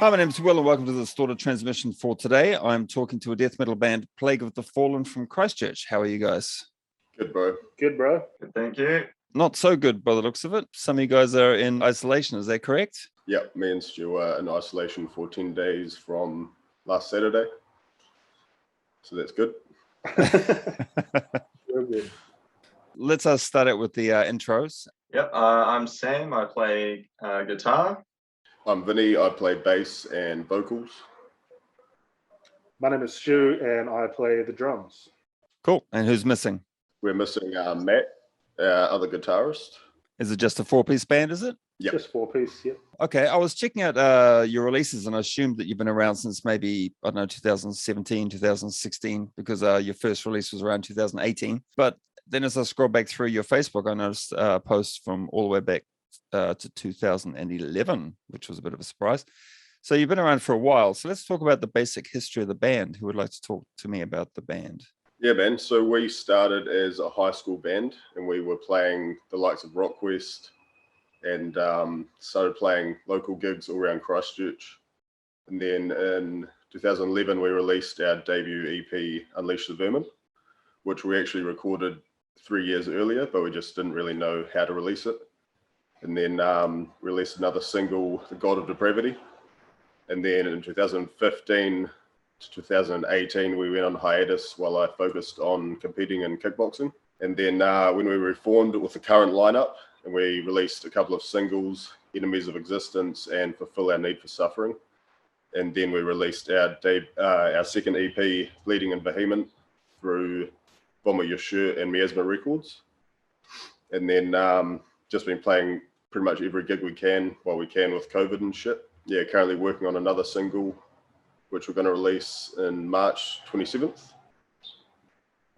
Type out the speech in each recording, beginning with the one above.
Hi, my name's Will and welcome to the Distorted Transmission for today. I'm talking to a death metal band, Plague of the Fallen from Christchurch. How are you guys? Good, bro. Good, bro. Good, thank you. Not so good by the looks of it. Some of you guys are in isolation, is that correct? Yep, me and Stu are in isolation for 10 days from last Saturday. So that's good. Real good. Let's start out with the intros. Yep, I'm Sam. I play guitar. I'm Vinny. I play bass and vocals. My name is Stu, and I play the drums. Cool. And who's missing? We're missing Matt, our other guitarist. Is it just a four-piece band, is it? Yep. Just four-piece, yep. Okay, I was checking out your releases and I assumed that you've been around since maybe, 2017, 2016, because your first release was around 2018. But then as I scroll back through your Facebook, I noticed posts from all the way back to 2011, which was a bit of a surprise. So you've been around for a while. So let's talk about the basic history of the band. Who would like to talk to me about the band? Yeah, man. So we started as a high school band and we were playing the likes of Rockquest and started playing local gigs all around Christchurch. And then in 2011, we released our debut EP, Unleash the Vermin, which we actually recorded 3 years earlier, but we just didn't really know how to release it. And then released another single, The God of Depravity. And then in 2015 to 2018, we went on hiatus while I focused on competing in kickboxing. And then when we reformed with the current lineup, and we released a couple of singles, Enemies of Existence and Fulfill Our Need for Suffering. And then we released our second EP, Bleeding and Vehement, through Vomit Your Shirt and Miasma Records. And then just been playing pretty much every gig we can while we can with COVID and shit. Yeah, currently working on another single, which we're going to release in March 27th,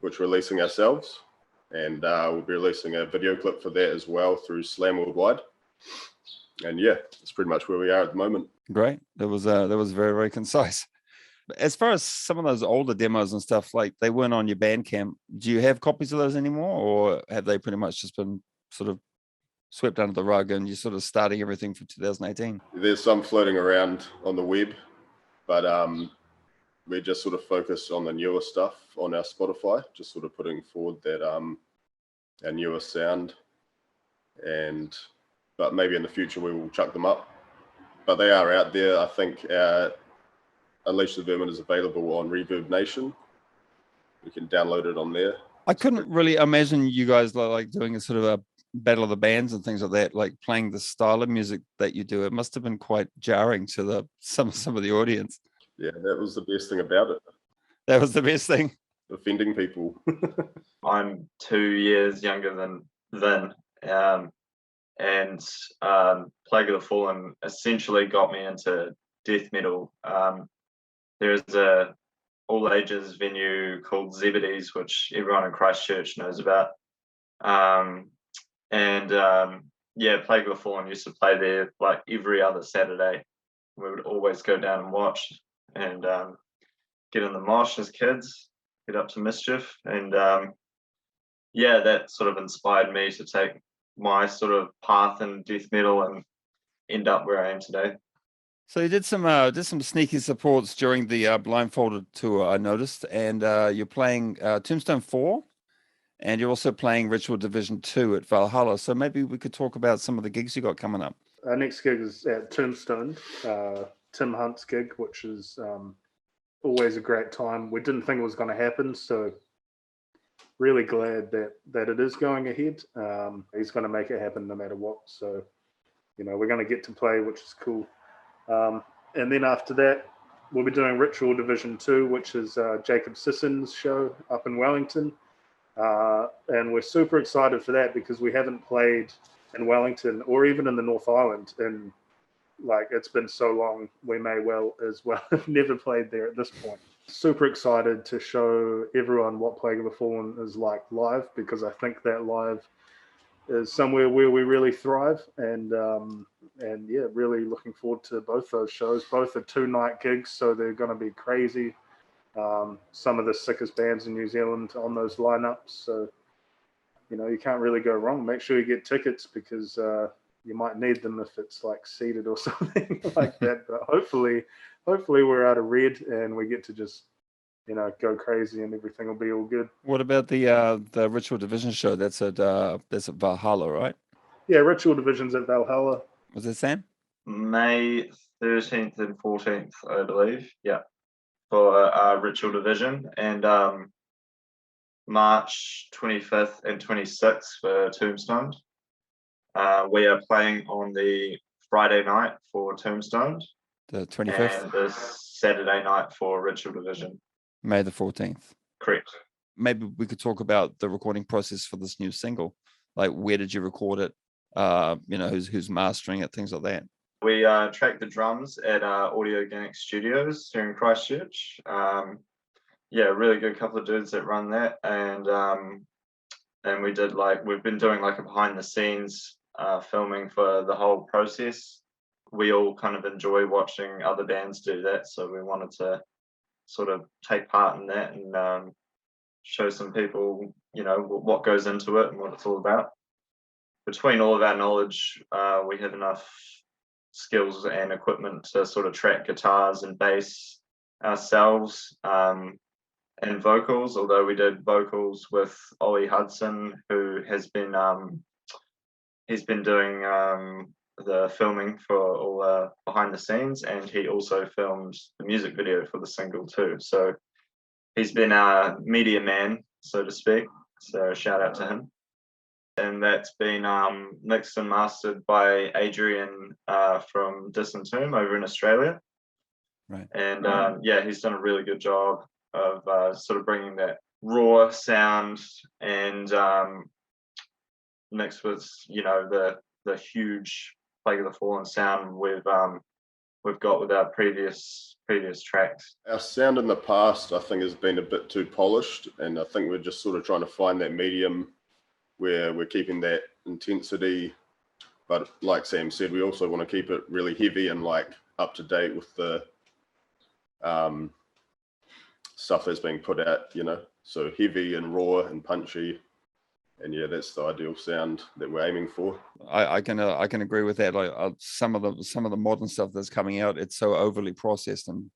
which we're releasing ourselves. And we'll be releasing a video clip for that as well through Slam Worldwide. And yeah, that's pretty much where we are at the moment. Great. That was very, very concise. As far as some of those older demos and stuff, like they weren't on your Bandcamp, do you have copies of those anymore? Or have they pretty much just been sort of swept under the rug and you're sort of starting everything from 2018? There's some floating around on the web, but we just sort of focus on the newer stuff on our Spotify, just sort of putting forward that our newer sound. But maybe in the future we will chuck them up. But they are out there. I think Unleash the Vermin is available on Reverb Nation. You can download it on there. I couldn't really imagine you guys like doing a sort of a battle of the bands and things like that, like playing the style of music that you do. It must have been quite jarring to some of the audience. Yeah, that was the best thing about it. That was the best thing. Offending people. I'm 2 years younger than Vin, and Plague of the Fallen essentially got me into death metal. There's a all ages venue called Zebedee's, which everyone in Christchurch knows about. Plague of the Fallen used to play there like every other Saturday. We would always go down and watch and get in the mosh as kids, get up to mischief. And that sort of inspired me to take my sort of path in death metal and end up where I am today. So you did some sneaky supports during the Blindfolded tour, I noticed, and you're playing Tombstone 4, and you're also playing Ritual Division 2 at Valhalla. So maybe we could talk about some of the gigs you got coming up. Our next gig is at Tombstone, Tim Hunt's gig, which is always a great time. We didn't think it was going to happen, so really glad that it is going ahead. He's going to make it happen no matter what. So, we're going to get to play, which is cool. And then after that, we'll be doing Ritual Division 2, which is Jacob Sisson's show up in Wellington. And we're super excited for that because we haven't played in Wellington or even in the North Island in it's been so long, we may well as well have never played there at this point. Super excited to show everyone what Plague of the Fallen is like live, because I think that live is somewhere where we really thrive, and really looking forward to both those shows. Both are 2-night gigs, so they're going to be crazy. Some of the sickest bands in New Zealand on those lineups, so you can't really go wrong. Make sure you get tickets because you might need them if it's like seeded or something like that. But hopefully we're out of red and we get to just, go crazy and everything will be all good. What about the Ritual Division show? That's at Valhalla, right? Yeah, Ritual Division's at Valhalla. Was it Sam? May 13th and 14th, I believe. Yeah, for Ritual Division, and March 25th and 26th for Tombstone. We are playing on the Friday night for Tombstone. The 25th? And the Saturday night for Ritual Division. May the 14th. Correct. Maybe we could talk about the recording process for this new single. Like, where did you record it? Who's mastering it, things like that. We tracked the drums at Audio Organic Studios here in Christchurch. Really good couple of dudes that run that, and we did we've been doing a behind the scenes filming for the whole process. We all kind of enjoy watching other bands do that, so we wanted to sort of take part in that and show some people, what goes into it and what it's all about. Between all of our knowledge, we have enough skills and equipment to sort of track guitars and bass ourselves, and vocals, although we did vocals with Ollie Hudson, who has been he's been doing the filming for all behind the scenes, and he also filmed the music video for the single too. So he's been our media man, so to speak. So shout out to him. And that's been mixed and mastered by Adrian from Disentomb over in Australia. Right. And he's done a really good job of sort of bringing that raw sound and mixed with the huge Plague of the Fallen sound we've got with our previous tracks. Our sound in the past, I think, has been a bit too polished, and I think we're just sort of trying to find that medium where we're keeping that intensity, but like Sam said, we also want to keep it really heavy and up to date with the stuff that's being put out, so heavy and raw and punchy. And that's the ideal sound that we're aiming for. I can agree with that. Some of the modern stuff that's coming out, it's so overly processed and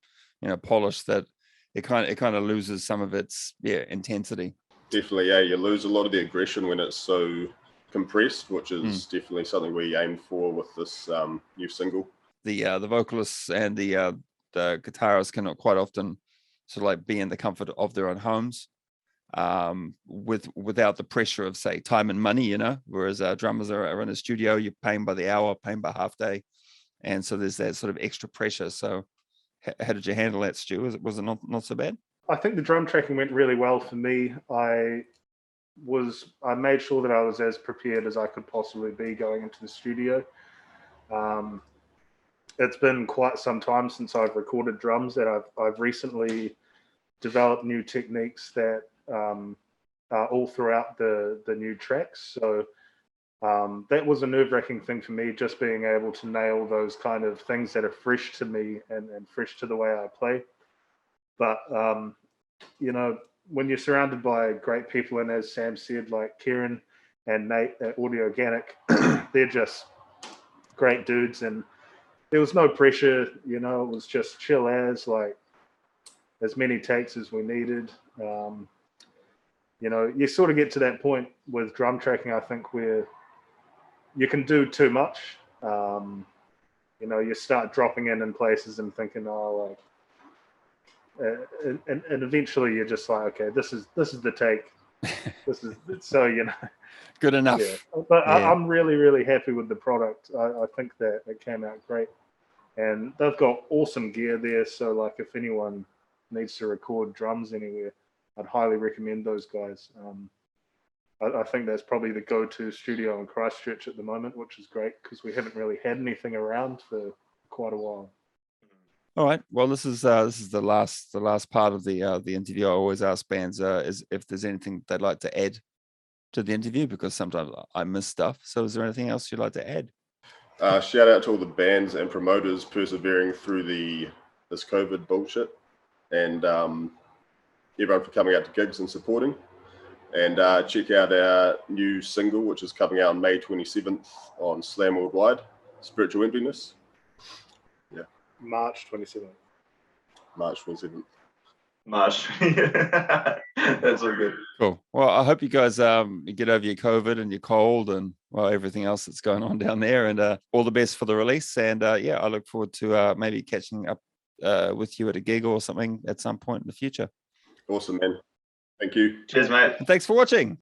polished that it kind of loses some of its intensity. Definitely, yeah. You lose a lot of the aggression when it's so compressed, which is definitely something we aim for with this new single. The vocalists and the guitarists cannot quite often sort of be in the comfort of their own homes. Without the pressure of, say, time and money, whereas drummers are in a studio, you're paying by the hour, paying by half day, and so there's that sort of extra pressure. So how did you handle that, Stu? Was it not so bad? I think the drum tracking went really well for me. I made sure that I was as prepared as I could possibly be going into the studio. It's been quite some time since I've recorded drums, that I've recently developed new techniques that are all throughout the new tracks. So that was a nerve-wracking thing for me, just being able to nail those kind of things that are fresh to me and fresh to the way I play. But when you're surrounded by great people, and as Sam said, like Kieran and Nate at Audio Organic, they're just great dudes, and there was no pressure. It was just chill as many takes as we needed. You sort of get to that point with drum tracking, I think, where you can do too much. You start dropping in places and thinking, and eventually you're just like, okay, this is the take. This is so good enough. Yeah. But yeah. I'm really, really happy with the product. I think that it came out great, and they've got awesome gear there. So if anyone needs to record drums anywhere, I'd highly recommend those guys. I think that's probably the go-to studio in Christchurch at the moment, which is great because we haven't really had anything around for quite a while. All right. Well, this is the last part of the interview. I always ask bands is if there's anything they'd like to add to the interview, because sometimes I miss stuff. So is there anything else you'd like to add? Shout out to all the bands and promoters persevering through this COVID bullshit, and everyone for coming out to gigs and supporting. And check out our new single, which is coming out on May 27th on Slam Worldwide, Spiritual Emptiness. Yeah. March 27th. March 27th. March. That's all good. Cool. Well, I hope you guys get over your COVID and your cold and well everything else that's going on down there. And all the best for the release. And yeah, I look forward to maybe catching up with you at a gig or something at some point in the future. Awesome, man. Thank you. Cheers, mate. And thanks for watching.